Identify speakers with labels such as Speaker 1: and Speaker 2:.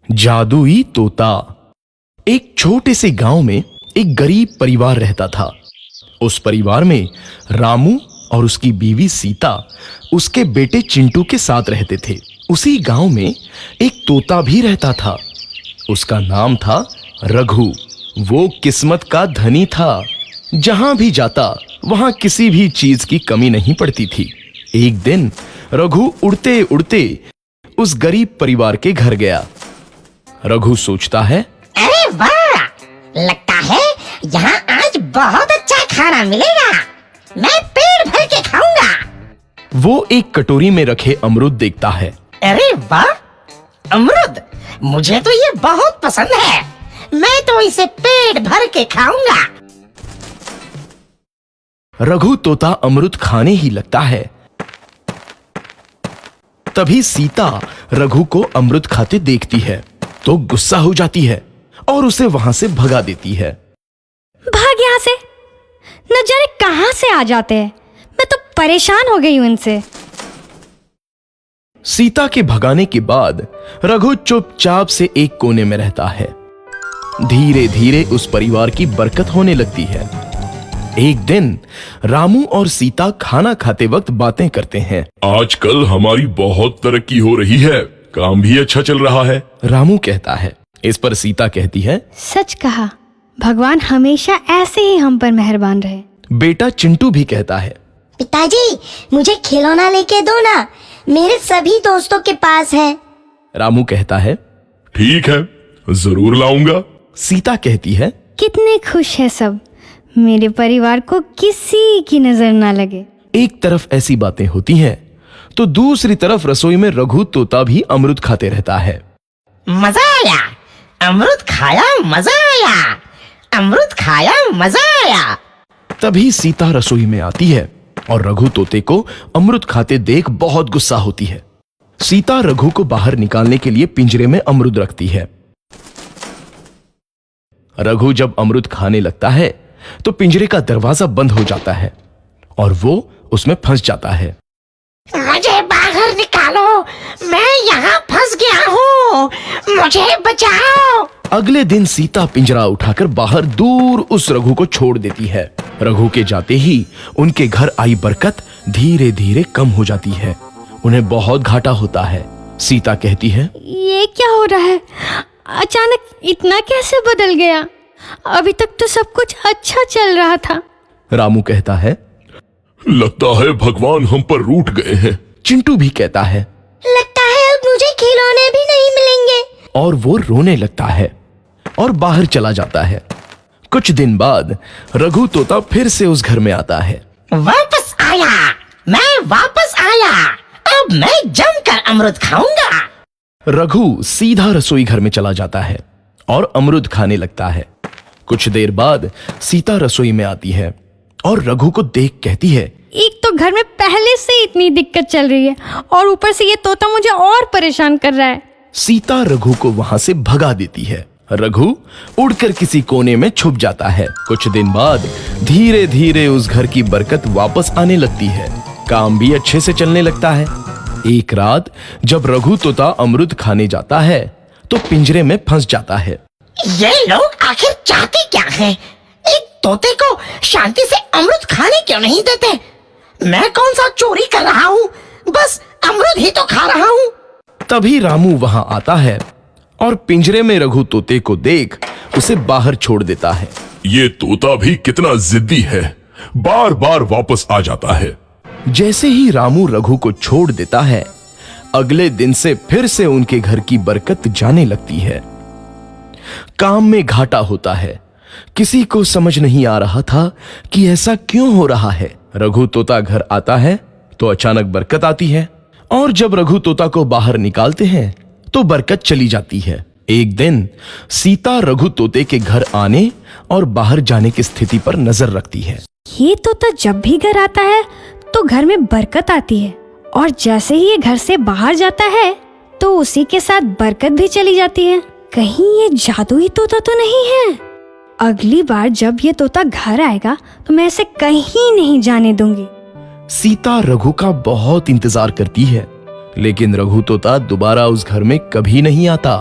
Speaker 1: जादुई तोता। एक छोटे से गांव में एक गरीब परिवार रहता था। उस परिवार में रामू और उसकी बीवी सीता उसके बेटे चिंटू के साथ रहते थे। उसी गांव में एक तोता भी रहता था। उसका नाम था रघु। वो किस्मत का धनी था। जहां भी जाता वहां किसी भी चीज की कमी नहीं पड़ती थी। एक दिन रघु उड़ते उड़ते उस गरीब परिवार के घर गया। रघु सोचता है,
Speaker 2: अरे वाह, लगता है यहाँ आज बहुत अच्छा खाना मिलेगा। मैं पेट भर के खाऊंगा।
Speaker 1: वो एक कटोरी में रखे अमरूद देखता है।
Speaker 2: अरे वाह, अमरूद, मुझे तो ये बहुत पसंद है। मैं तो इसे पेट भर के खाऊंगा।
Speaker 1: रघु तोता अमरूद खाने ही लगता है। तभी सीता रघु को अमरूद खाते देखती है तो गुस्सा हो जाती है और उसे वहां से भगा देती है।
Speaker 3: भाग यहाँ से, न जाने कहां से आ जाते हैं। मैं तो परेशान हो गई हूं इनसे।
Speaker 1: सीता के भगाने के बाद रघु चुपचाप से एक कोने में रहता है। धीरे धीरे उस परिवार की बरकत होने लगती है। एक दिन रामू और सीता खाना खाते वक्त बातें करते हैं।
Speaker 4: आजकल हमारी बहुत तरक्की हो रही है, काम भी अच्छा चल रहा है।
Speaker 1: रामू कहता है। इस पर सीता कहती है,
Speaker 3: सच कहा, भगवान हमेशा ऐसे ही हम पर मेहरबान रहे।
Speaker 1: बेटा चिंटू भी कहता है,
Speaker 5: पिताजी, मुझे खिलौना लेके दो ना, मेरे सभी दोस्तों के पास है।
Speaker 1: रामू कहता है,
Speaker 4: ठीक है, जरूर लाऊंगा।
Speaker 1: सीता कहती है,
Speaker 3: कितने खुश है सब, मेरे परिवार को किसी की नजर ना लगे।
Speaker 1: एक तरफ ऐसी बातें होती हैं तो दूसरी तरफ रसोई में रघु तोता भी अमरूद खाते रहता है।
Speaker 2: मजा आया, अमरूद खाया, मजा आया, अमरूद खाया, मजा आया।
Speaker 1: तभी सीता रसोई में आती है और रघु तोते को अमरूद खाते देख बहुत गुस्सा होती है। सीता रघु को बाहर निकालने के लिए पिंजरे में अमरूद रखती है। रघु जब अमरूद खाने लगता है तो पिंजरे का दरवाजा बंद हो जाता है और वो उसमें फंस जाता है।
Speaker 2: मुझे बाहर निकालो, मैं यहाँ फंस गया हूँ, मुझे बचाओ।
Speaker 1: अगले दिन सीता पिंजरा उठाकर बाहर दूर उस रघु को छोड़ देती है। रघु के जाते ही उनके घर आई बरकत धीरे धीरे कम हो जाती है। उन्हें बहुत घाटा होता है। सीता कहती है,
Speaker 3: ये क्या हो रहा है? अचानक इतना कैसे बदल गया? अभी तक तो सब कुछ अच्छा चल रहा था।
Speaker 1: रामू कहता है,
Speaker 4: लगता है भगवान हम पर रूठ गए हैं।
Speaker 1: चिंटू भी कहता है,
Speaker 5: लगता है अब मुझे खिलौने भी नहीं मिलेंगे।
Speaker 1: और वो रोने लगता है और बाहर चला जाता है। कुछ दिन बाद रघु तोता फिर से उस घर में आता है।
Speaker 2: वापस आया, मैं वापस आया, अब मैं जमकर अमरूद खाऊंगा।
Speaker 1: रघु सीधा रसोई घर में चला जाता है और अमरूद खाने लगता है। कुछ देर बाद सीता रसोई में आती है और रघु को देख कहती है,
Speaker 3: एक तो घर में पहले से इतनी दिक्कत चल रही है और ऊपर से ये तोता मुझे और परेशान कर रहा है।
Speaker 1: सीता रघु को वहां से भगा देती है। रघु उड़कर किसी कोने में छुप जाता है। कुछ दिन बाद धीरे धीरे उस घर की बरकत वापस आने लगती है। काम भी अच्छे से चलने लगता है। एक रात जब रघु तोता अमरूद खाने जाता है तो पिंजरे में फंस जाता है।
Speaker 2: ये लोग आखिर चाहते क्या हैं? एक तोते को शांति से अमरूद खाने क्यों नहीं देते? मैं कौन सा चोरी कर रहा हूँ? बस अमरूद ही तो खा रहा हूँ।
Speaker 1: तभी रामू वहां आता है और पिंजरे में रघु तोते को देख उसे बाहर छोड़ देता है।
Speaker 4: ये तोता भी कितना जिद्दी है, बार बार वापस आ जाता है।
Speaker 1: जैसे ही रामू रघु को छोड़ देता है, अगले दिन से फिर से उनके घर की बरकत जाने लगती है। काम में घाटा होता है। किसी को समझ नहीं आ रहा था कि ऐसा क्यों हो रहा है। रघु तोता घर आता है तो अचानक बरकत आती है और जब रघु तोता को बाहर निकालते हैं तो बरकत चली जाती है। एक दिन सीता रघु तोते के घर आने और बाहर जाने की स्थिति पर नजर रखती है।
Speaker 3: ये तोता जब भी घर आता है तो घर में बरकत आती है और जैसे ही ये घर से बाहर जाता है तो उसी के साथ बरकत भी चली जाती है। कहीं ये जादुई तोता तो नहीं है? अगली बार जब ये तोता घर आएगा तो मैं इसे कहीं नहीं जाने दूंगी।
Speaker 1: सीता रघु का बहुत इंतजार करती है लेकिन रघु तोता दोबारा उस घर में कभी नहीं आता।